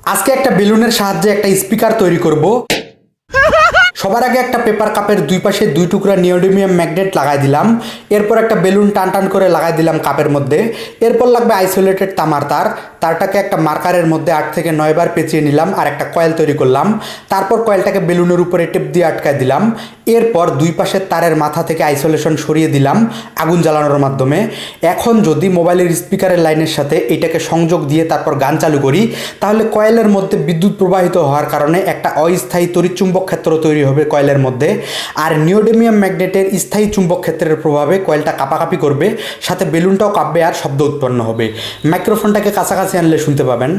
আজকে একটা বেলুনের সাহায্যে একটা স্পিকার তৈরি করব। সবার আগে একটা পেপার কাপের দুই পাশে দুই টুকরা নিওডিমিয়াম ম্যাগনেট লাগাই দিলাম। এরপর একটা বেলুন টান টান করে লাগাই দিলাম কাপের মধ্যে। এরপর লাগবে আইসোলেটেড তামার তার। তারটাকে একটা মার্কারের মধ্যে 8 থেকে 9 বার পেঁচিয়ে নিলাম আর একটা কয়েল তৈরি করলাম। তারপর কয়েলটাকে বেলুনের উপরে টেপ দিয়ে আটকায় দিলাম। এরপর দুই পাশের তারের মাথা থেকে আইসোলেশন সরিয়ে দিলাম আগুন জ্বালানোর মাধ্যমে। এখন যদি মোবাইলের স্পিকারের লাইনের সাথে এটাকে সংযোগ দিয়ে তারপর গান চালু করি, তাহলে কয়েলের মধ্যে বিদ্যুৎ প্রবাহিত হওয়ার কারণে একটা অস্থায়ী তড়িৎচুম্বক ক্ষেত্র তৈরি হবে কয়েলের মধ্যে। আর নিওডিমিয়াম ম্যাগনেটের স্থায়ী চুম্বক ক্ষেত্রের প্রভাবে কয়েলটা কাঁপাকাঁপি করবে, সাথে বেলুনটাও কাঁপবে আর শব্দ উৎপন্ন হবে। মাইক্রোফোনটাকে কাছাকাছি আনলে শুনতে পাবেন।